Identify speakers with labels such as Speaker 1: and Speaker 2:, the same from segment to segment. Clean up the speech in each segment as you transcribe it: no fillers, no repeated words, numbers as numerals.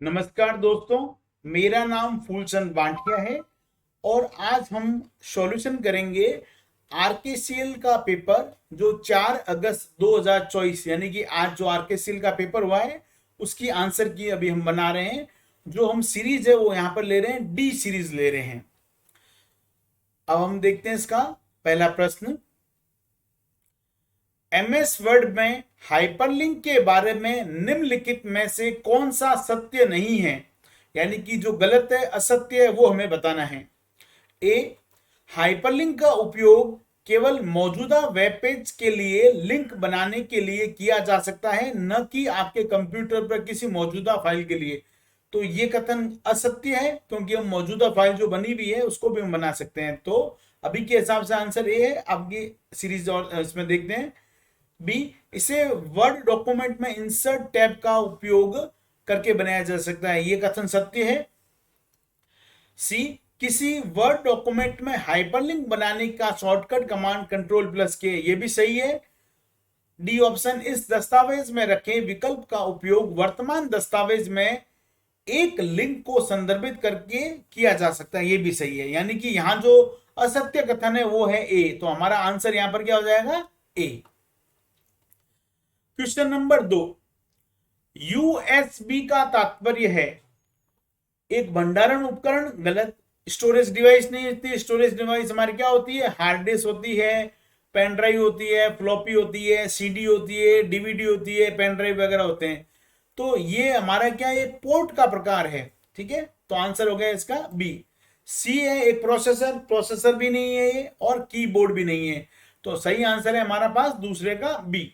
Speaker 1: नमस्कार दोस्तों, मेरा नाम फूलचंद बांटिया है और आज हम सॉल्यूशन करेंगे आरकेसीएल का पेपर जो 4 अगस्त 2024 यानी कि आज जो आरकेसीएल का पेपर हुआ है उसकी आंसर की अभी हम बना रहे हैं। जो हम सीरीज है वो यहाँ पर ले रहे हैं, डी सीरीज ले रहे हैं। अब हम देखते हैं इसका पहला प्रश्न। एमएस वर्ड में हाइपरलिंक के बारे में निम्नलिखित में से कौन सा सत्य नहीं है, यानी कि जो गलत है, असत्य है, वो हमें बताना है। ए, हाइपरलिंक का उपयोग केवल मौजूदा वेब पेज के लिए लिंक बनाने के लिए किया जा सकता है, न कि आपके कंप्यूटर पर किसी मौजूदा फाइल के लिए। तो ये कथन असत्य है, क्योंकि हम मौजूदा फाइल जो बनी हुई है उसको भी हम बना सकते हैं। तो अभी के हिसाब से आंसर ए है। आपकी सीरीज और इसमें देखते हैं। बी, इसे वर्ड डॉक्यूमेंट में इंसर्ट टैब का उपयोग करके बनाया जा सकता है, यह कथन सत्य है। सी, किसी वर्ड डॉक्यूमेंट में हाइपरलिंक बनाने का शॉर्टकट कमांड Ctrl+K, ये भी सही है। डी ऑप्शन, इस दस्तावेज में रखे विकल्प का उपयोग वर्तमान दस्तावेज में एक लिंक को संदर्भित करके किया जा सकता है, ये भी सही है। यानी कि यहां जो असत्य कथन है वो है ए, तो हमारा आंसर यहां पर क्या हो जाएगा, ए। क्वेश्चन नंबर 2, यूएसबी का तात्पर्य है एक भंडारण उपकरण, गलत। स्टोरेज डिवाइस नहीं होती। स्टोरेज डिवाइस हमारी क्या होती है, हार्ड डिस्क होती है, पेन ड्राइव होती है, फ्लॉपी होती है, सीडी होती है, डीवीडी होती है, पेन ड्राइव वगैरह होते हैं। तो ये हमारा क्या है, एक पोर्ट का प्रकार है, ठीक है। तो आंसर हो गया इसका बी। सी है एक प्रोसेसर, प्रोसेसर भी नहीं है ये, और कीबोर्ड भी नहीं है। तो सही आंसर है हमारा पास दूसरे का बी।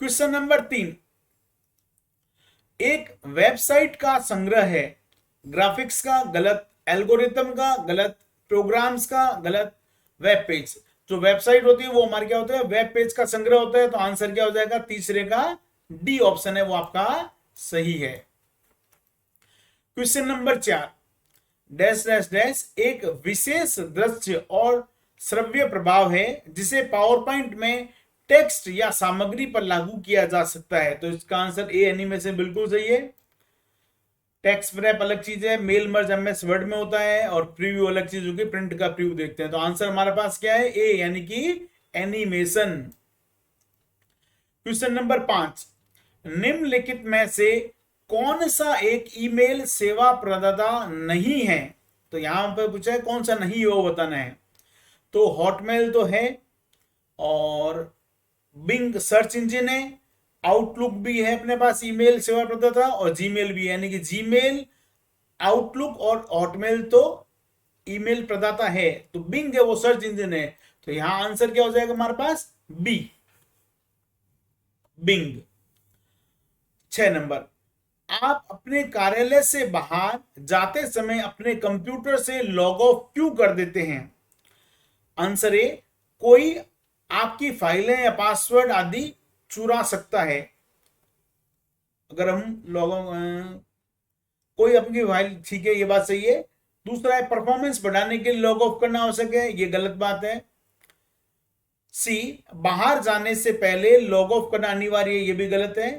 Speaker 1: क्वेश्चन नंबर 3, एक वेबसाइट का संग्रह है, ग्राफिक्स का गलत, एल्गोरिथम का गलत, प्रोग्राम्स का गलत, वेब पेज। जो वेबसाइट होती है वो हमारे क्या होता है, वेब पेज का संग्रह होता है। तो आंसर क्या हो जाएगा, तीसरे का डी ऑप्शन है वो आपका सही है। Question number 4, dash dash dash एक विशेष दृश्य और श्रव्य प्रभाव है जिसे पावर पॉइंट में टेक्स्ट या सामग्री पर लागू किया जा सकता है। तो इसका आंसर ए, एनिमेशन बिल्कुल सही है। टेक्स्ट रैप अलग चीज है, मेल मर्ज एमएस वर्ड में होता है, और प्रीव्यू अलग चीज होगी, प्रिंट का प्रीव्यू देखते हैं। तो आंसर हमारे पास क्या है, ए, यानी कि एनिमेशन। क्वेश्चन नंबर 5, निम्नलिखित में से कौन सा एक ईमेल सेवा प्रदाता नहीं है। तो यहां पर पूछा है कौन सा नहीं है, वो बताना है। तो हॉटमेल तो है, और बिंग सर्च इंजन है, आउटलुक भी है अपने पास ईमेल सेवा प्रदाता, और जीमेल भी है। यानी कि जीमेल, आउटलुक और हॉटमेल तो ईमेल प्रदाता है, तो बिंग है वो सर्च इंजन है। तो यहां आंसर क्या हो जाएगा हमारे पास, बी, बिंग। 6 नंबर, आप अपने कार्यालय से बाहर जाते समय अपने कंप्यूटर से लॉग ऑफ क्यों कर देते हैं। आंसर ए, कोई आपकी फाइलें या पासवर्ड आदि चुरा सकता है। अगर हम लॉग, कोई अपनी फाइल, ठीक है, ये बात सही है। दूसरा है परफॉर्मेंस बढ़ाने के लिए लॉग ऑफ करना आवश्यक है, ये गलत बात है। सी, बाहर जाने से पहले लॉग ऑफ करना अनिवार्य है, ये भी गलत है।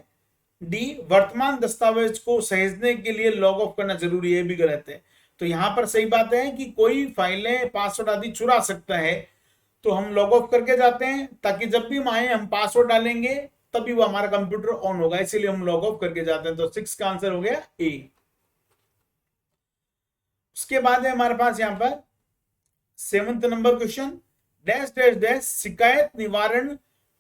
Speaker 1: डी, वर्तमान दस्तावेज को सहेजने के लिए लॉग ऑफ करना जरूरी है, भी गलत है। तो यहां पर सही बात है कि कोई फाइलें, पासवर्ड आदि चुरा सकता है, तो हम लॉग ऑफ करके जाते हैं, ताकि जब भी हम आए हम पासवर्ड डालेंगे तभी वो हमारा कंप्यूटर ऑन होगा, इसीलिए हम लॉग ऑफ करके जाते हैं। तो 6 का आंसर हो गया ए। उसके बाद है हमारे पास यहां पर 7th number question, dash dash dash शिकायत निवारण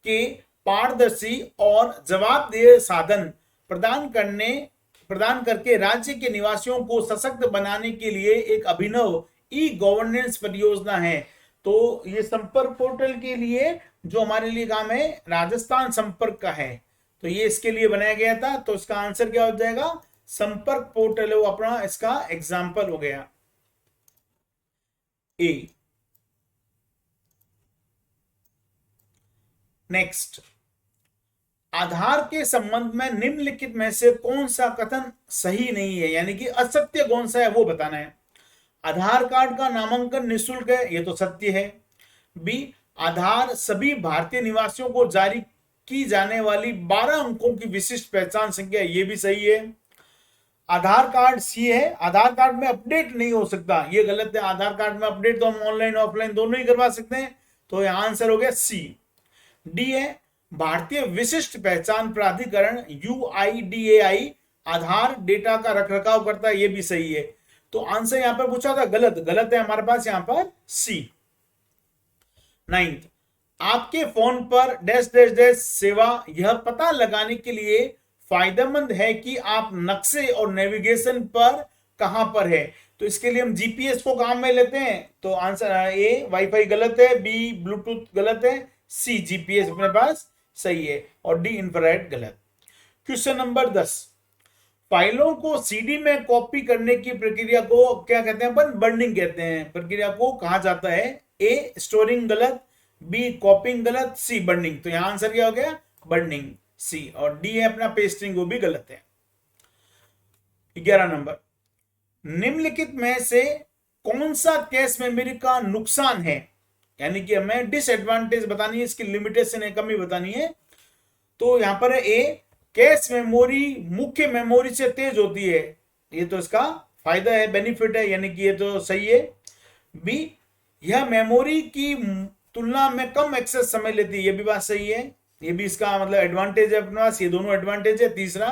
Speaker 1: के पारदर्शी और जवाबदेह साधन प्रदान करके राज्य के निवासियों को सशक्त बनाने के लिए एक अभिनव ई गवर्नेंस परियोजना है। तो ये संपर्क पोर्टल के लिए जो हमारे लिए काम है, राजस्थान संपर्क का है, तो ये इसके लिए बनाया गया था। तो इसका आंसर क्या हो जाएगा, संपर्क पोर्टल है वो अपना इसका एग्जाम्पल हो गया, ए। नेक्स्ट, आधार के संबंध में निम्नलिखित में से कौन सा कथन सही नहीं है, यानी कि असत्य कौन सा है वो बताना है। आधार कार्ड का नामांकन निःशुल्क है, ये तो सत्य है। बी, आधार सभी भारतीय निवासियों को जारी की जाने वाली 12 अंकों की विशिष्ट पहचान संख्या, ये भी सही है। आधार कार्ड सी है, आधार कार्ड में अपडेट नहीं हो सकता, ये गलत है। आधार कार्ड में अपडेट तो हम ऑनलाइन ऑफलाइन दोनों ही करवा सकते हैं, तो यहां आंसर हो गया सी। डी है भारतीय विशिष्ट पहचान प्राधिकरण यूआईडीएआई आधार डेटा का रखरखाव करता है, ये भी सही है। तो आंसर यहां पर पूछा था गलत, गलत है हमारे पास यहां पर सी। 9th, आपके फोन पर डैश डैश डैश सेवा यह पता लगाने के लिए फायदेमंद है कि आप नक्शे और नेविगेशन पर कहां पर है। तो इसके लिए हम जीपीएस को काम में लेते हैं, तो आंसर ए वाईफाई गलत है, बी ब्लूटूथ गलत है, सी जीपीएस अपने पास सही है, और डी इंफ्रारेड गलत। क्वेश्चन नंबर 10, फाइलों को सीडी में कॉपी करने की प्रक्रिया को क्या कहते हैं अपन, बर्निंग कहते हैं, प्रक्रिया को कहा जाता है। ए स्टोरिंग गलत, बी कॉपिंग गलत, सी बर्निंग। तो यहां आंसर क्या हो गया, बर्निंग सी, और डी है अपना पेस्टिंग, वो भी गलत है। 11 नंबर, निम्नलिखित में से कौन सा कैश मेमोरी का नुकसान है, यानी कि हमें डिसएडवांटेज बतानी है, इसकी लिमिटेशन है, कमी बतानी है। तो यहां पर है ए कैश मेमोरी मुख्य मेमोरी से तेज होती है, ये तो इसका फायदा है, बेनिफिट है, यानी कि ये तो सही है। बी यह मेमोरी की तुलना में कम एक्सेस समय लेती है, ये भी बात सही है, ये भी इसका मतलब एडवांटेज है अपने पास, ये दोनों एडवांटेज है। तीसरा,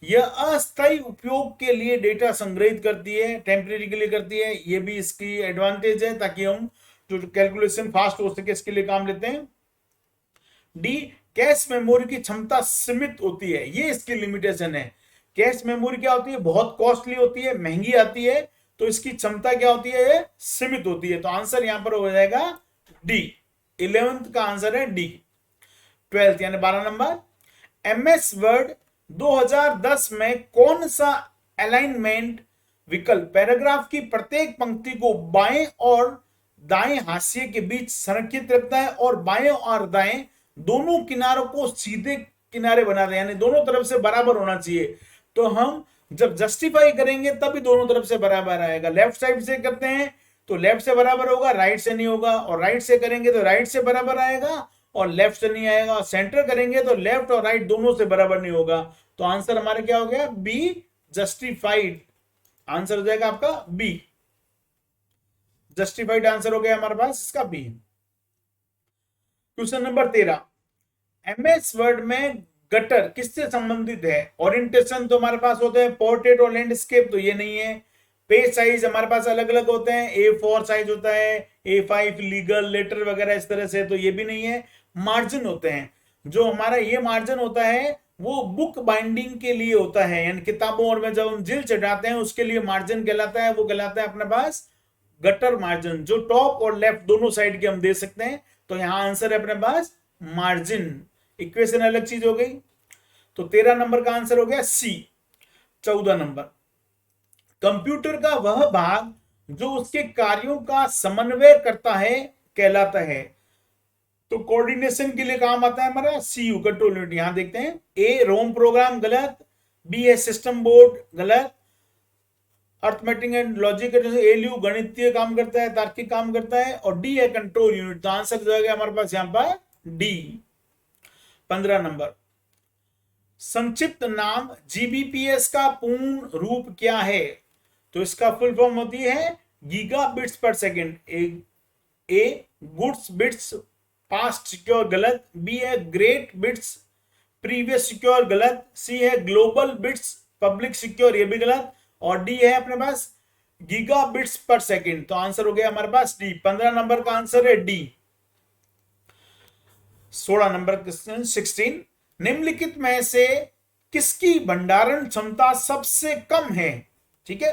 Speaker 1: यह अस्थायी उपयोग के लिए डेटा संग्रहित करती है, टेम्परेरी के लिए करती है, ये भी इसकी एडवांटेज है, ताकि हम जो कैलकुलेशन फास्ट हो सके इसके लिए काम लेते हैं। डी कैश मेमोरी की क्षमता सीमित होती है, ये इसकी लिमिटेशन है। कैश मेमोरी क्या होती है, बहुत कॉस्टली होती है, महंगी आती है, तो इसकी क्षमता क्या होती है, ये सीमित होती है। तो आंसर यहां पर हो जाएगा डी, 11th का आंसर है डी। 12th यानी 12 नंबर, एमएस वर्ड 2010 में कौन सा अलाइनमेंट विकल्प पैराग्राफ की प्रत्येक पंक्ति को बाएं और दाएं हाशिए के बीच संरक्षित रखता है और बाएं और दाएं दोनों किनारों को सीधे किनारे बना दे, यानी दोनों तरफ से बराबर होना चाहिए। तो हम जब जस्टिफाई करेंगे तभी दोनों तरफ से बराबर आएगा। लेफ्ट साइड से करते हैं तो लेफ्ट से बराबर होगा, राइट से नहीं होगा, और राइट से करेंगे तो राइट से बराबर आएगा और लेफ्ट से नहीं आएगा, और सेंटर करेंगे तो लेफ्ट और राइट दोनों से बराबर नहीं होगा। तो आंसर हमारा क्या हो गया, बी जस्टिफाइड, आंसर हो जाएगा आपका बी, जस्टिफाइड आंसर हो गया हमारे पास इसका B. Question number 13, MS Word में गटर किससे संबंधित है। ओरिएंटेशन तो हमारे पास होते हैं पोर्ट्रेट और लैंडस्केप, तो ये नहीं है। पेज साइज हमारे पास अलग अलग होते हैं, A4 साइज होता है, A5 लीगल लेटर वगैरह इस तरह से, तो ये भी नहीं है। मार्जिन होते हैं, जो हमारा ये मार्जिन होता है वो बुक बाइंडिंग के लिए होता है, यानी किताबों और में जब हम जिल चढ़ाते हैं उसके लिए मार्जिन कहलाता है, वो कहलाता है अपने पास गटर मार्जिन, जो टॉप और लेफ्ट दोनों साइड के हम दे सकते हैं। तो यहां आंसर है अपने पास मार्जिन, इक्वेशन अलग चीज हो गई। तो 13 नंबर का आंसर हो गया सी। 14 नंबर, कंप्यूटर का वह भाग जो उसके कार्यों का समन्वय करता है कहलाता है। तो कोऑर्डिनेशन के लिए काम आता है हमारा सीयू, कंट्रोल यूनिट। यहां देखते हैं, ए रोम प्रोग्राम गलत, बी है सिस्टम बोर्ड गलत, अर्थमेटिक एंड लॉजिक एलयू गणितीय काम करता है, तार्किक काम करता है, और डी है कंट्रोल यूनिट। तो आंसर जो है हमारे पास यहां पर डी। 15 नंबर, संक्षिप्त नाम जीबीपीएस का पूर्ण रूप क्या है। तो इसका फुल फॉर्म होती है गीगा बिट्स पर सेकेंड। ए गुड्स बिट्स पास्ट सिक्योर गलत, बी है ग्रेट बिट्स प्रीवियस सिक्योर गलत, सी है ग्लोबल बिट्स पब्लिक सिक्योर, ये भी गलत, और डी है अपने पास गीगा बिट्स पर सेकेंड। तो आंसर हो गया हमारे पास डी। 15 नंबर का आंसर है डी। 16 नंबर क्वेश्चन 16, निम्नलिखित में से किसकी भंडारण क्षमता सबसे कम है। ठीक है,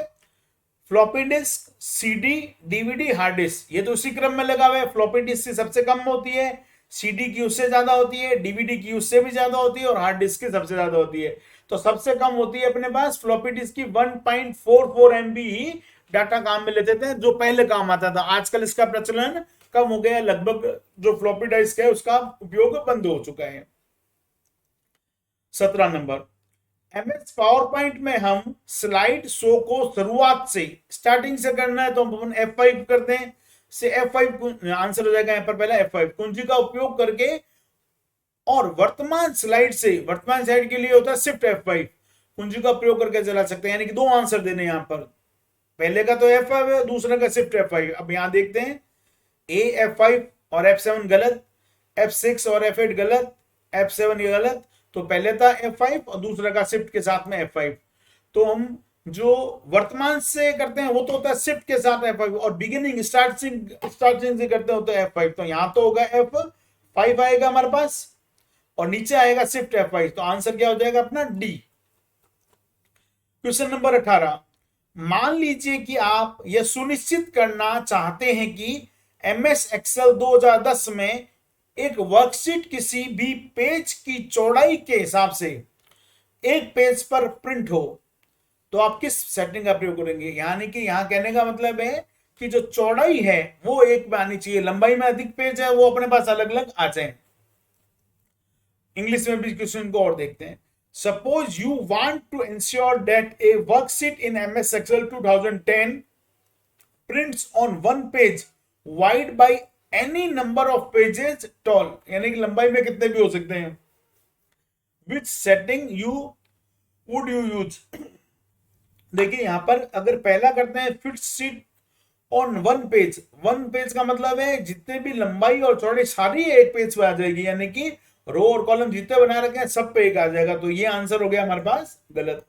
Speaker 1: floppy disk, CD, DVD, hard disk, ये तो उसी क्रम में लगा हुआ है। फ्लॉपी डिस्क से सबसे कम होती है, सीडी की उससे ज्यादा होती है, डीवीडी की उससे भी ज्यादा होती है, और हार्ड डिस्क की सबसे ज्यादा होती है। तो सबसे कम होती है अपने पास फ्लॉपी डिस्क की। 1.44 MB ही डाटा काम में लेते थे, जो पहले काम आता था। आजकल इसका प्रचलन कम हो गया, लगभग जो फ्लॉपी डिस्क है उसका उपयोग बंद हो चुका है। 17 नंबर, एमएस पावर पॉइंट में हम स्लाइड शो को शुरुआत से स्टार्टिंग से करना है तो हम F5 करते हैं, से F5 आंसर हो जाएगा यहाँ पर पहला F5 कुंजी का उपयोग करके, और वर्तमान स्लाइड से वर्तमान स्लाइड के लिए होता है शिफ्ट F5 कुंजी का प्रयोग करके चला सकते हैं, यानी कि दो आंसर देने यहाँ पर। पहले का तो F5 है, दूसरे का शिफ्ट F5। अब यहां देखते हैं A F5 और F7 गलत, F6 और F8 गलत, F7 ये गलत। तो पहले था F5 और दूसरा का शिफ्ट के साथ में F5। तो हम जो वर्तमान से करते हैं वो तो होता है शिफ्ट के साथ F5, और बिगिनिंग स्टार्टिंग से करते हैं तो F5। तो यहां तो होगा F5 आएगा हमारे पास, और नीचे आएगा शिफ्ट F5। तो आंसर क्या हो जाएगा अपना डी। क्वेश्चन नंबर 18, मान लीजिए कि आप यह सुनिश्चित करना चाहते हैं कि MS एक्सेल 2010 में एक वर्कशीट किसी भी पेज की चौड़ाई के हिसाब से एक पेज पर प्रिंट हो, तो आप किस सेटिंग का प्रयोग करेंगे। यानी कि यहां कहने का मतलब है कि जो चौड़ाई है वो एक में आनी चाहिए, लंबाई में अधिक पेज है वो अपने पास अलग अलग आ जाए। इंग्लिश में भी क्वेश्चन को और देखते हैं। Suppose you want to ensure that a worksheet in MS Excel 2010 prints on one page wide by any number of pages tall, यानी कि लंबाई में कितने भी हो सकते हैं। Which setting would you use? देखिए यहां पर अगर पहला करते हैं fit sheet on one page का मतलब है जितने भी लंबाई और चौड़ाई सारी एक पेज पे आ जाएगी, यानी कि रो और कॉलम जितने बना रखे हैं सब पे एक आ जाएगा। तो ये आंसर हो गया हमारे पास गलत।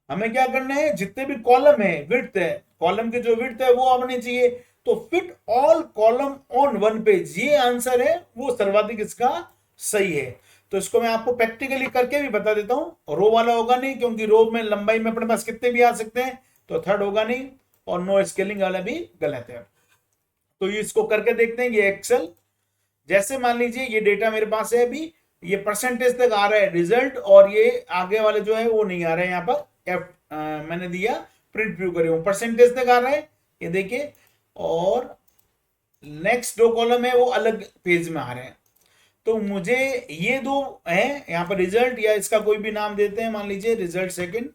Speaker 1: हमें क्या करना है, जितने भी कॉलम है विड्थ है, कॉलम की जो विड्थ है वो आनी चाहिए। तो fit all column on one page, ये आंसर है वो सर्वाधिक इसका सही है। तो इसको मैं आपको प्रैक्टिकली करके भी बता देता हूं। रो वाला होगा नहीं, क्योंकि रो में लंबाई में अपने पास कितने भी आ सकते हैं, तो थर्ड होगा नहीं, और नो स्केलिंग वाला भी गलत है। तो ये इसको करके देखते हैं। ये एक्सेल, जैसे मान लीजिए ये डेटा मेरे पास है अभी, ये परसेंटेज तक आ रहा है रिजल्ट, और ये आगे वाले जो है वो नहीं आ रहे हैं। यहाँ पर मैंने दिया प्रिंट व्यू करे, परसेंटेज तक आ रहा है ये देखिए, और नेक्स्ट दो कॉलम है वो अलग पेज में आ रहे हैं। तो मुझे ये दो है यहाँ पर रिजल्ट, या इसका कोई भी नाम देते हैं, मान लीजिए रिजल्ट सेकंड।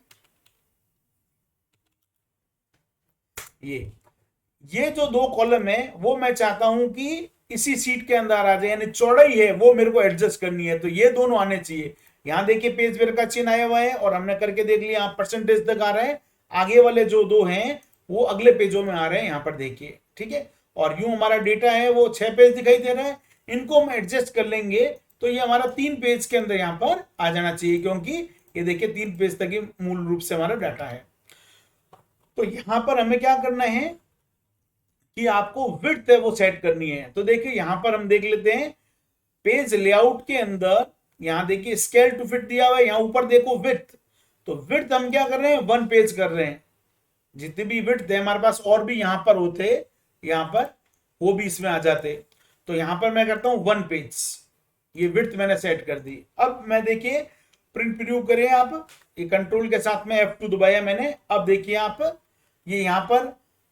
Speaker 1: ये जो दो कॉलम है वो मैं चाहता हूं कि इसी सीट के अंदर आ जाए, यानी चौड़ाई है वो मेरे को एडजस्ट करनी है, तो ये दोनों आने चाहिए। यहां देखिए पेज वेर का चिन्ह आया हुआ है, और हमने करके देख लिया परसेंटेज तक आ रहा है। आगे वाले जो दो हैं वो अगले पेजों में आ रहे हैं, यहां पर देखिए, ठीक है। और यूं हमारा डेटा है वो 6 पेज दिखाई दे रहा है, इनको हम एडजस्ट कर लेंगे तो ये हमारा 3 पेज के अंदर यहां पर आ जाना चाहिए, क्योंकि ये देखिए 3 पेज तक ही मूल रूप से हमारा डाटा है। तो यहां पर हमें क्या करना है कि आपको विड्थ है वो सेट करनी है। तो देखिए यहां पर हम देख लेते हैं पेज लेआउट के अंदर, यहां देखिए स्केल टू फिट दिया हुआ है, यहां ऊपर देखो विड्थ। तो विड्थ हम क्या कर रहे हैं, 1 पेज कर रहे हैं। जितने भी विड्थ है हमारे पास और भी यहां पर होते, यहां पर वो भी इसमें आ जाते। तो यहां पर मैं करता हूं 1 पेज, ये विड्थ मैंने सेट कर दी। अब मैं देखिए प्रिंट प्रीव्यू करें आप, ये कंट्रोल के साथ में F2 दबाया मैंने। अब देखिए आप, ये यहां पर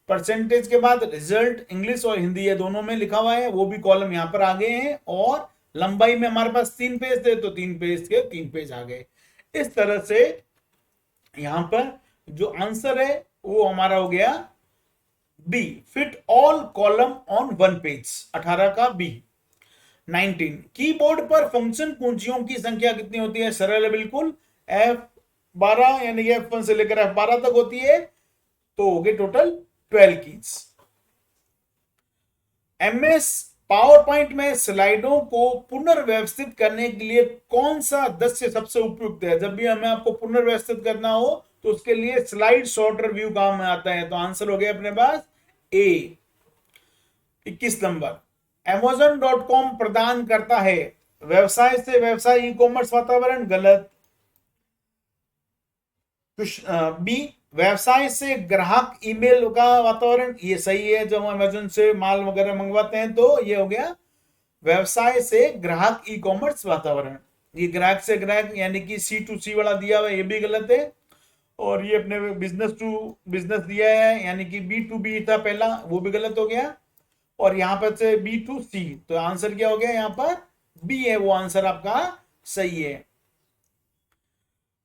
Speaker 1: परसेंटेज के बाद रिजल्ट इंग्लिश और हिंदी ये दोनों में लिखा हुआ है, वो भी कॉलम यहां पर आ गए हैं। और लंबाई में हमारे पास 3 पेज थे, तो 3 पेज के 3 पेज आ गए। इस तरह से यहां पर जो आंसर है वो हमारा हो गया B, fit all column on 1 page, 18 का बी। 19, कीबोर्ड पर फंक्शन कुंजियों की संख्या कितनी होती है, सरल है बिल्कुल, F12 यानी कि F1 से लेकर F12 तक होती है, तो हो गए total 12 keys. MS power point में स्लाइडों को पुनर्व्यवस्थित करने के लिए कौन सा दृश्य सबसे उपयुक्त है। जब भी हमें आपको पुनर्व्यवस्थित करना हो तो उसके लिए स्लाइड सॉर्टर व्यू काम में आता है। तो आंसर हो गया अपने पास ए। 21 नंबर, Amazon.com प्रदान करता है व्यवसाय से व्यवसाय ई कॉमर्स वातावरण, गलत। बी, व्यवसाय से ग्राहक ईमेल का वातावरण, ये सही है। जब हम अमेजन से माल वगैरह मंगवाते हैं तो ये हो गया व्यवसाय से ग्राहक ई कॉमर्स वातावरण। ये ग्राहक से ग्राहक यानी कि C2C वाला दिया हुआ है, ये भी गलत है। और ये अपने बिजनेस टू बिजनेस दिया है, यानी कि B2B था पहला, वो भी गलत हो गया। और यहां पर से B2C, तो आंसर क्या हो गया, यहां पर बी है वो आंसर आपका सही है।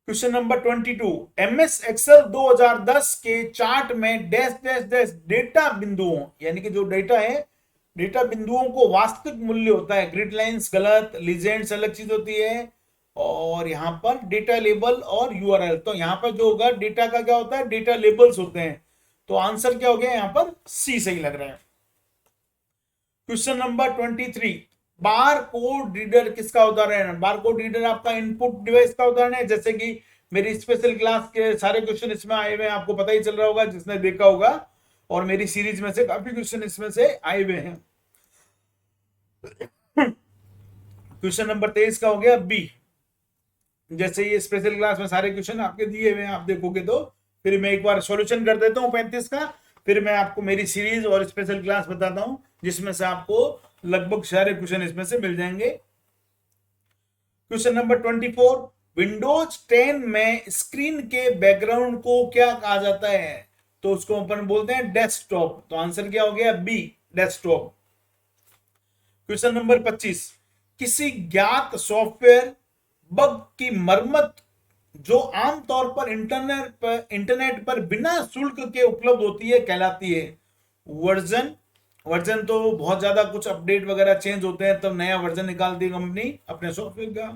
Speaker 1: क्वेश्चन नंबर 22, MS एक्सेल 2010 के चार्ट में डैश डैश डैश डेटा बिंदुओं, यानी कि जो डेटा है डेटा बिंदुओं को वास्तविक मूल्य होता है। ग्रिड लाइंस गलत, लीजेंड्स अलग चीज होती है, और यहाँ पर डेटा लेबल और यूआरएल। तो यहाँ पर जो होगा डेटा का क्या होता है, डेटा लेबल्स होते हैं। तो आंसर क्या हो गया यहाँ पर, सी सही लग रहा है। Question number 23, bar code reader किसका उदाहरण है? बार कोड रीडर आपका इनपुट डिवाइस का उदाहरण है। जैसे कि मेरी स्पेशल क्लास के सारे क्वेश्चन इसमें आए हुए हैं, आपको पता ही चल रहा होगा जिसने देखा होगा, और मेरी सीरीज में से काफी क्वेश्चन इसमें से आए हुए हैं। क्वेश्चन नंबर 23 का हो गया बी। जैसे ये स्पेशल क्लास में सारे क्वेश्चन आपके दिए हुए हैं, आप देखोगे तो फिर मैं एक बार सॉल्यूशन कर देता हूँ 35 का, फिर मैं आपको मेरी सीरीज और स्पेशल क्लास बताता हूं जिसमें से आपको लगभग सारे क्वेश्चन इसमें से मिल जाएंगे। क्वेश्चन नंबर 24, विंडोज 10 में स्क्रीन के बैकग्राउंड को क्या कहा जाता है? तो उसको अपन बोलते हैं डेस्कटॉप। तो आंसर क्या हो गया, बी, डेस्कटॉप। क्वेश्चन नंबर 25, किसी ज्ञात सॉफ्टवेयर बग की मरम्मत जो आमतौर पर इंटरनेट पर बिना शुल्क के उपलब्ध होती है कहलाती है? वर्जन तो बहुत ज्यादा कुछ अपडेट वगैरह चेंज होते हैं तब नया वर्जन निकालती है कंपनी अपने सॉफ्टवेयर का।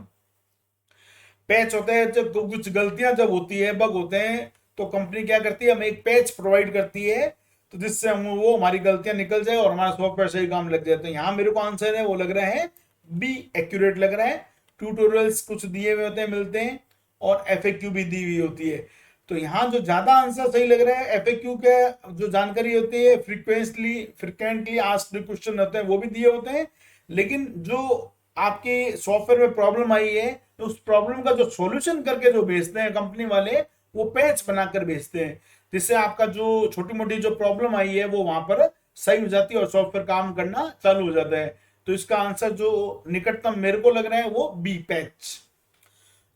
Speaker 1: पैच होता है जब कुछ गलतियां जब होती है, बग होते हैं, तो कंपनी क्या करती है, हमें एक पैच प्रोवाइड करती है, तो जिससे हम वो हमारी गलतियां निकल जाए और हमारा सॉफ्टवेयर सही काम लग जाए। तो यहाँ मेरे को आंसर है वो लग रहा है बी, एक्यूरेट लग रहा है। ट्यूटोरियल्स कुछ दिए हुए होते हैं, मिलते हैं, और एफएक्यू भी दी हुई होती है। तो यहाँ जो ज्यादा आंसर सही लग रहा है, एफएक्यू के जो जानकारी होती है, फ्रिक्वेंटली आस्क्ड क्वेश्चन होते हैं, वो भी दिए होते हैं। लेकिन जो आपके सॉफ्टवेयर में प्रॉब्लम आई है, तो उस प्रॉब्लम का जो सॉल्यूशन करके जो भेजते हैं कंपनी वाले, वो पैच बनाकर भेजते हैं, जिससे आपका जो छोटी मोटी जो प्रॉब्लम आई है वो वहां पर सही हो जाती है और सॉफ्टवेयर काम करना चालू हो जाता है। तो इसका आंसर जो निकटतम मेरे को लग रहा है वो बी, पैच।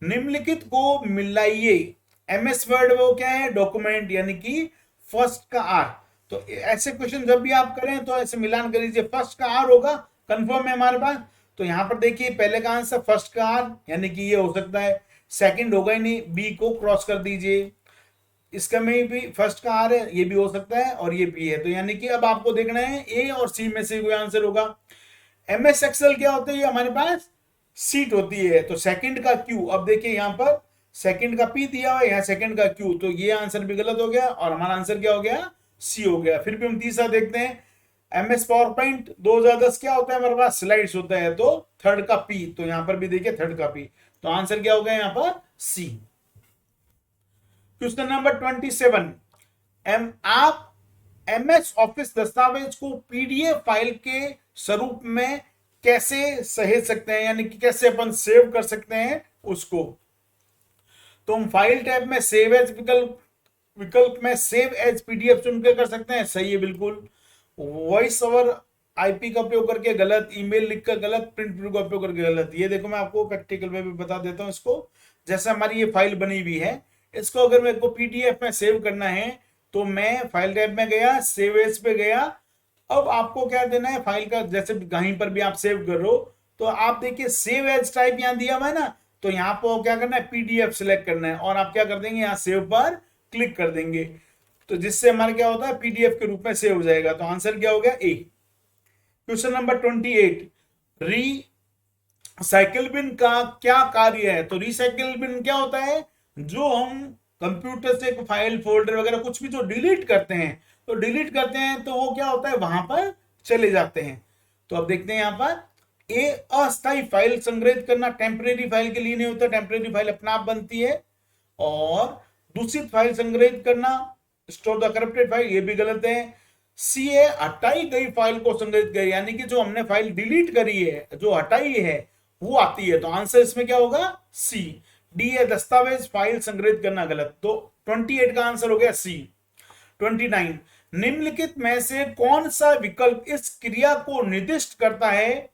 Speaker 1: निम्नलिखित को मिलाइए। एमएस वर्ड वो क्या है, डॉक्यूमेंट, यानी कि फर्स्ट का आर। तो ऐसे क्वेश्चन जब भी आप करें तो ऐसे मिलान कर लीजिए, फर्स्ट का आर होगा, कंफर्म है हमारे पास। तो यहां पर देखिए पहले का आंसर फर्स्ट का आर, यानी कि ये हो सकता है। सेकंड होगा ही नहीं, बी को क्रॉस कर दीजिए। इसका में भी फर्स्ट का आर है, ये भी हो सकता है, और ये बी है। तो यानी कि अब आपको देखना है ए और सी में से कोई आंसर होगा। एमएस एक्सेल क्या होता है, हमारे पास सीट होती है। तो सेकंड का क्यू, अब देखिए यहां पर सेकंड का पी दिया हुआ है, यहां सेकंड का क्यू, तो ये आंसर भी गलत हो गया और हमारा आंसर क्या हो गया, सी हो गया। फिर भी हम तीसरा देखते हैं। एमएस पावर पॉइंट 2010 क्या होता है हमारे पास, स्लाइड्स होता है, तो थर्ड का पी, तो यहां पर भी देखिए थर्ड का पी, तो आंसर क्या हो गया यहां पर, सी। क्वेश्चन नंबर 27, आप एमएस ऑफिस दस्तावेज को पीडीएफ फाइल के स्वरूप में कैसे सहेज सकते हैं, यानी कि कैसे अपन सेव कर सकते हैं उसको? तो हम फाइल टैब में सेव एज विकल्प में सेव एज पीडीएफ चुन के कर सकते हैं, सही है बिल्कुल। वॉइस ओवर आईपी का उपयोग करके गलत, ईमेल लिखकर गलत, प्रिंट व्यू का उपयोग करके गलत। ये देखो मैं आपको प्रैक्टिकल में भी बता देता हूँ इसको। जैसे हमारी ये फाइल बनी हुई है, इसको अगर मेरे को पीडीएफ में सेव करना है तो मैं फाइल टैब में गया, सेव एज पे गया। अब आपको क्या देना है, फाइल का जैसे कहीं पर भी आप सेव करो तो आप देखिए सेव एज टाइप यहाँ दिया हुआ है ना, तो यहाँ पर क्या करना है, पीडीएफ सिलेक्ट करना है, और आप क्या कर देंगे, यहाँ सेव पर क्लिक कर देंगे, तो जिससे हमारा क्या होता है, पीडीएफ के रूप में सेव हो जाएगा। तो आंसर क्या हो गया, ए। क्वेश्चन नंबर 28, रिसाइकिल बिन का क्या कार्य है? तो रिसाइकिल बिन क्या होता है, जो हम कंप्यूटर से फाइल फोल्डर वगैरह कुछ भी जो डिलीट करते हैं, तो डिलीट करते हैं तो वो क्या होता है, वहां पर चले जाते हैं। तो अब देखते हैं यहाँ पर, ए अस्थायी फाइल संग्रहित करना, टेम्परेरी फाइल के लिए नहीं होता, टेम्परेरी फाइल अपना आप बनती है। और दूषित फाइल संग्रहित करना, स्टोर द करप्टेड फाइल, ये भी गलत है। सी है हटाई गई फाइल को संग्रहित करें, यानी कि जो हमने फाइल डिलीट करी है, जो हटाई है, वो आती है। तो आंसर इसमें क्या होगा, सी। डी है दस्तावेज फाइल संग्रहित करना, गलत। तो 28 का आंसर हो गया सी। 29, निम्नलिखित में से कौन सा विकल्प इस क्रिया को निर्दिष्ट करता है,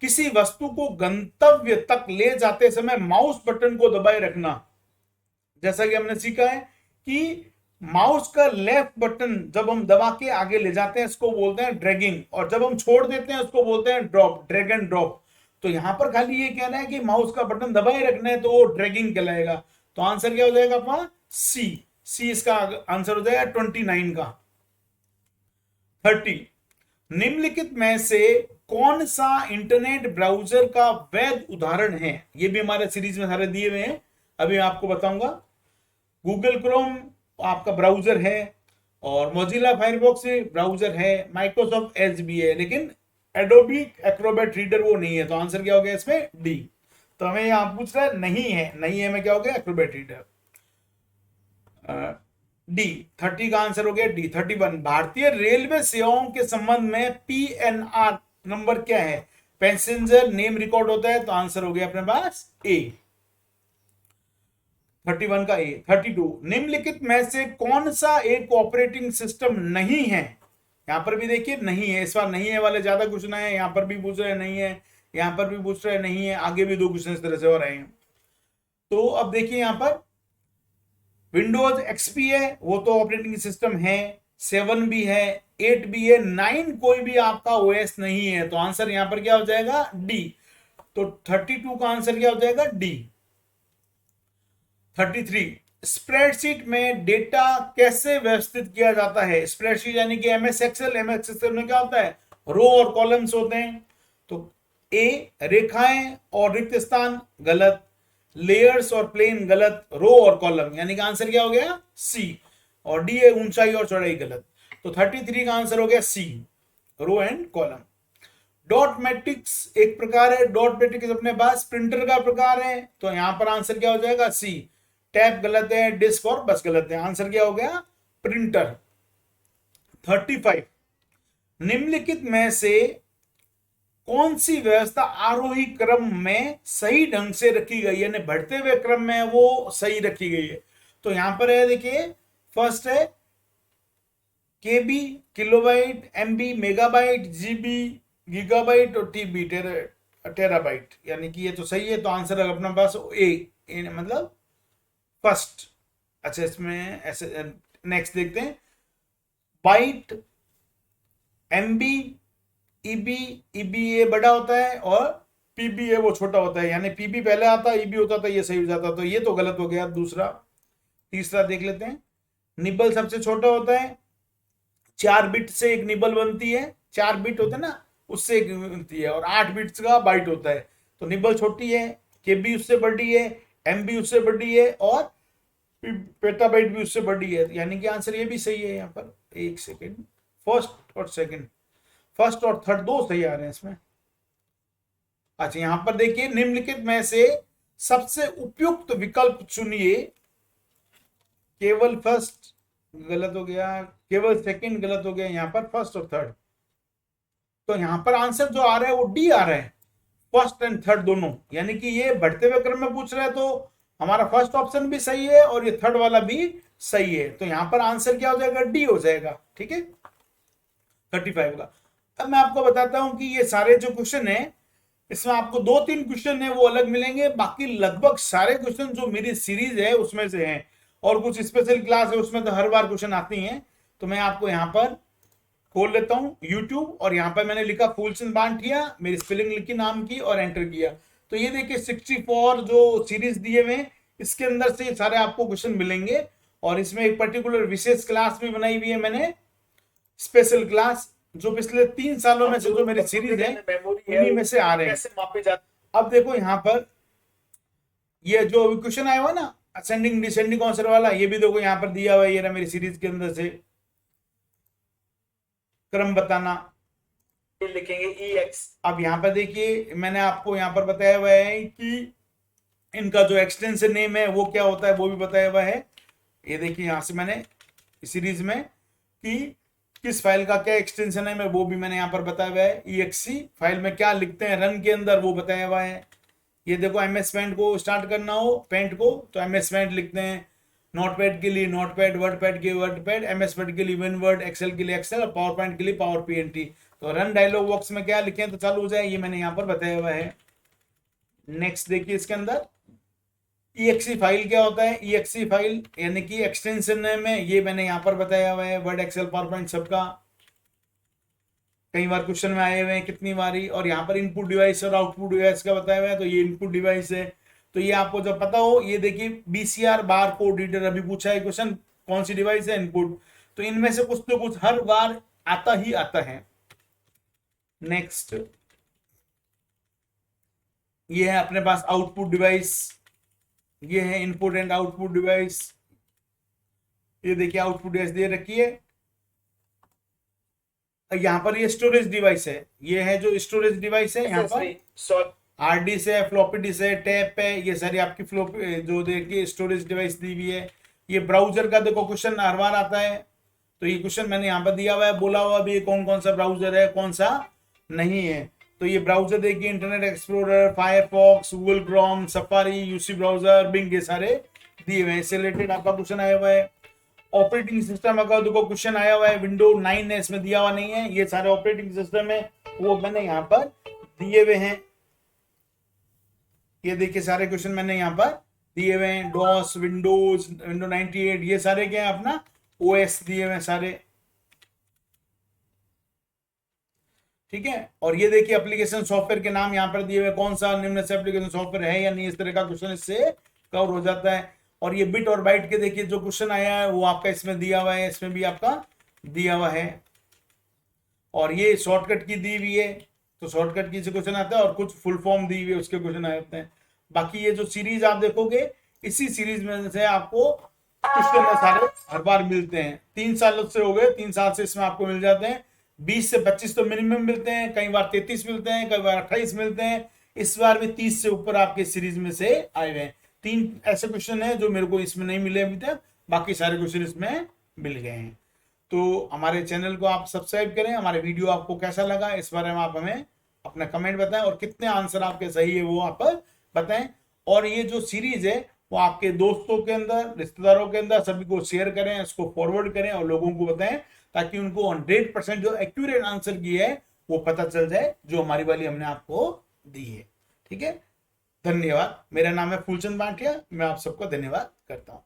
Speaker 1: किसी वस्तु को गंतव्य तक ले जाते समय माउस बटन को दबाए रखना? जैसा कि हमने सीखा है कि माउस का लेफ्ट बटन जब हम दबा के आगे ले जाते हैं इसको बोलते हैं ड्रैगिंग, और जब हम छोड़ देते हैं उसको बोलते हैं ड्रॉप, ड्रैग एंड ड्रॉप। तो यहां पर खाली ये कहना है कि माउस का बटन दबाए रखना है, तो वो ड्रैगिंग कहलाएगा। तो आंसर क्या हो जाएगा अपना, सी। सी इसका आंसर हो जाएगा 29 का। 30, निम्नलिखित में से कौन सा इंटरनेट ब्राउजर का वैध उदाहरण है? ये भी हमारे सीरीज में सारे दिए हुए हैं, अभी मैं आपको बताऊंगा। गूगल क्रोम आपका ब्राउजर है, और मोजिला फायरफॉक्स ब्राउजर है, माइक्रोसॉफ्ट एज भी है, लेकिन एडोबी एक्रोबैट रीडर वो नहीं है। तो आंसर क्या हो गया इसमें? डी। तो हमें यहां पूछ रहा है नहीं है, नहीं है में क्या हो गया? Acrobat reader. डी 30 का आंसर हो गया डी। 31, भारतीय रेलवे सेवाओं के संबंध में पीएनआर नंबर क्या है? पैसेंजर नेम रिकॉर्ड होता है। तो आंसर हो गया अपने पास ए। 31 का ए। 32, निम्नलिखित में से कौन सा एक ऑपरेटिंग सिस्टम नहीं है? यहां पर भी देखिए नहीं है, इस बार नहीं है वाले ज्यादा क्वेश्चन है। यहां पर भी पूछ रहे हैं नहीं है, यहां पर भी पूछ रहे हैं नहीं है, आगे भी दो क्वेश्चन इस तरह से हो रहे हैं। तो अब देखिए यहां पर विंडोज एक्सपी है, वो तो ऑपरेटिंग सिस्टम है। 7 भी है, 8 भी है, 9 कोई भी आपका ओएस नहीं है। तो आंसर यहां पर क्या हो जाएगा? डी। तो 32 का आंसर क्या हो जाएगा? डी। 33, स्प्रेडशीट में डेटा कैसे व्यवस्थित किया जाता है? स्प्रेडशीट यानी कि एमएस एक्सेल। एमएस एक्सेल में क्या होता है? रो और कॉलम्स होते हैं। तो ए रेखाएं और रिक्त स्थान गलत, लेयर्स और प्लेन गलत, रो और कॉलम यानी कि आंसर क्या हो गया? सी। और डी है ऊंचाई और चौड़ाई गलत। तो 33 का आंसर हो गया C, row and column. Dot matrix एक प्रकार है, डॉट मैट्रिक्स अपने पास प्रिंटर का प्रकार है। तो यहां पर आंसर क्या हो जाएगा? सी। टैब गलत है, डिस्क और बस गलत है, आंसर क्या हो गया? प्रिंटर। 35, निम्नलिखित में से कौन सी व्यवस्था आरोही क्रम में सही ढंग से रखी गई, यानी बढ़ते हुए क्रम में वो सही रखी गई है? तो यहां पर है देखिए, फर्स्ट है KB kilobyte, MB megabyte, GB gigabyte और टीबी टेराबाइट, यानी कि ये तो सही है। तो आंसर है अपने पास ए मतलब फर्स्ट। अच्छा इसमें ऐसे नेक्स्ट देखते हैं। बाइट, एमबी, ईबी, ईबी ये बड़ा होता है और पीबी है वो छोटा होता है, यानी पीबी पहले आता है, ईबी होता था, ये सही हो जाता। तो ये तो गलत हो गया दूसरा। तीसरा देख लेते हैं। निबल सबसे छोटा होता है, 4 बिट से एक निबल बनती है, 4 बिट होते हैं ना, उससे एक बनती है, और 8 बिट्स का बाइट होता है। तो निबल छोटी है, केबी उससे बड़ी है, एमबी उससे बड़ी है, और पेटाबाइट भी उससे बड़ी है, यानी कि आंसर ये भी सही है। यहाँ पर एक सेकेंड, फर्स्ट और सेकेंड, फर्स्ट और थर्ड दो सही आ रहे हैं इसमें। अच्छा यहां पर देखिए, निम्नलिखित में से सबसे उपयुक्त विकल्प चुनिए। केवल फर्स्ट गलत हो गया, केवल सेकंड गलत हो गया, यहां पर फर्स्ट और थर्ड। तो यहां पर आंसर जो आ रहा है वो डी आ रहा है, फर्स्ट एंड थर्ड दोनों, यानी कि ये बढ़ते हुए क्रम में पूछ रहा है। तो हमारा फर्स्ट ऑप्शन भी सही है और ये थर्ड वाला भी सही है। तो यहां पर आंसर क्या हो जाएगा? डी हो जाएगा। ठीक है 35 का। अब मैं आपको बताता हूं कि ये सारे जो क्वेश्चन है, इसमें आपको 2-3 क्वेश्चन है वो अलग मिलेंगे, बाकी लगभग सारे क्वेश्चन जो मेरी सीरीज है उसमें से हैं, और कुछ स्पेशल क्लास है उसमें तो हर बार क्वेश्चन आती हैं। तो मैं आपको यहाँ पर खोल लेता हूँ यूट्यूब, और यहाँ पर मैंने लिखा फूलचंद बांठिया, मेरी स्पेलिंग लिखी नाम की और एंटर किया। तो ये देखिए 64 जो सीरीज दिए हुए हैं, इसके अंदर से सारे आपको क्वेश्चन मिलेंगे। और इसमें एक पर्टिकुलर विशेष क्लास भी बनाई हुई है मैंने, स्पेशल क्लास, जो पिछले 3 सालों में से जो मेरी सीरीज है उन्हीं में से आ रहे हैं। कैसे मापे जाते? अब देखो यहाँ पर ये जो क्वेश्चन आया हुआ ना असेंडिंग डिसेंडिंग आंसर वाला, ये भी देखो यहाँ पर दिया हुआ है, ये रहा मेरी सीरीज के अंदर से क्रम बताना, लिखेंगे EX। अब यहाँ पर देखिए मैंने आपको यहाँ पर बताया हुआ है कि इनका जो एक्सटेंशन नेम है वो क्या होता है, वो भी बताया हुआ है। ये देखिए यहाँ से मैंने सीरीज में कि किस फाइल का क्या एक्सटेंशन है मैं वो भी मैंने यहाँ पर बताया हुआ है। EXE फाइल में क्या लिखते हैं रन के अंदर वो बताया हुआ है। ये देखो MS पेंट को स्टार्ट करना हो पेंट को तो MS पेंट लिखते हैं, नोटपैड के लिए नोटपैड, वर्डपैड के लिए वर्डपैड, MS पेंट के लिए विनवर्ड, एक्सेल के लिए एक्सेल और पावर पॉइंट के लिए पावर PNT। तो रन डायलॉग बॉक्स में क्या लिखे तो चालू हो जाए, ये मैंने यहाँ पर बताया हुआ है। नेक्स्ट देखिए इसके अंदर EXE फाइल क्या होता है, EXE फाइल यानी कि एक्सटेंशन नेम है, ये मैंने यहाँ पर बताया हुआ है। वर्ड, एक्सेल, पावर पॉइंट सबका कई बार क्वेश्चन में आए हुए हैं कितनी बारी। और यहाँ पर इनपुट डिवाइस और आउटपुट डिवाइस का बताया हुआ है, तो ये इनपुट डिवाइस है। तो ये आपको जब पता हो, ये देखिए BCR बार कोड रीडर अभी पूछा है क्वेश्चन, कौन सी डिवाइस है इनपुट। तो इनमें से कुछ तो कुछ हर बार आता ही आता है। नेक्स्ट ये है अपने पास आउटपुट डिवाइस, ये है इनपुट एंड आउटपुट डिवाइस। ये देखिए आउटपुट डिवाइस दे रखी है, यहाँ पर ये स्टोरेज डिवाइस है, ये है जो स्टोरेज डिवाइस है, यहाँ पर हार्ड डिस्क है, फ्लॉपी डिस्क है, टैप है, ये सारी आपकी फ्लॉपी जो देखिए स्टोरेज डिवाइस दी हुई है। ये ब्राउजर का देखो क्वेश्चन हर बार आता है, तो ये क्वेश्चन मैंने यहाँ पर दिया हुआ है, बोला हुआ भी कौन कौन सा ब्राउजर है कौन सा नहीं है। तो ये ब्राउजर देखिए Internet Explorer, Firefox, Google Chrome, Safari, UC browser, Bing, ये सारे दिए हुए हैं। इससे रिलेटेड आपका क्वेश्चन आया हुआ है। ऑपरेटिंग सिस्टम अगर देखो क्वेश्चन आया हुआ है, विंडो 9 है, इसमें दिया हुआ नहीं है, ये सारे ऑपरेटिंग सिस्टम है वो मैंने यहाँ पर दिए हुए हैं। ये देखिए सारे क्वेश्चन मैंने यहाँ पर दिए हुए हैं, डॉस, विंडोज, विंडो 98, ये सारे क्या है अपना ओएस दिए हुए हैं सारे, ठीक है। और ये देखिए एप्लीकेशन सॉफ्टवेयर के नाम यहाँ पर दिए हुए, कौन सा निम्न से एप्लीकेशन सॉफ्टवेयर है या नहीं, इस तरह का क्वेश्चन इससे कवर हो जाता है। और ये बिट और बाइट के देखिए जो क्वेश्चन आया है वो आपका इसमें दिया हुआ है, इसमें भी आपका दिया हुआ है। और ये शॉर्टकट की दी हुई है, तो शॉर्टकट की से क्वेश्चन आता है, और कुछ फुल फॉर्म दी हुई है उसके क्वेश्चन आए होते हैं। बाकी ये जो सीरीज आप देखोगे, इसी सीरीज में से आपको क्वेश्चन सारे हर बार मिलते हैं। 3 साल से हो गए, 3 साल से इसमें आपको मिल जाते हैं। 20 से 25 तो मिनिमम मिलते हैं, कई बार 33 मिलते हैं, कई बार 28 मिलते हैं। इस बार भी 30 से ऊपर आपके सीरीज में से आए हुए हैं। 3 ऐसे क्वेश्चन हैं जो मेरे को इसमें नहीं मिले अभी तक, बाकी सारे क्वेश्चन इसमें मिल गए हैं। तो हमारे चैनल को आप सब्सक्राइब करें। हमारे वीडियो आपको कैसा लगा इस बारे में आप हमें अपना कमेंट बताएं, और कितने आंसर आपके सही है वो आप बताएं। और ये जो सीरीज है वो आपके दोस्तों के अंदर, रिश्तेदारों के अंदर सभी को शेयर करें, इसको फॉरवर्ड करें और लोगों को बताएं, ताकि उनको 100% जो एक्यूरेट आंसर की है वो पता चल जाए, जो हमारी वाली हमने आपको दी है। ठीक है, धन्यवाद। मेरा नाम है फूलचंद भाटिया, मैं आप सबका धन्यवाद करता हूं।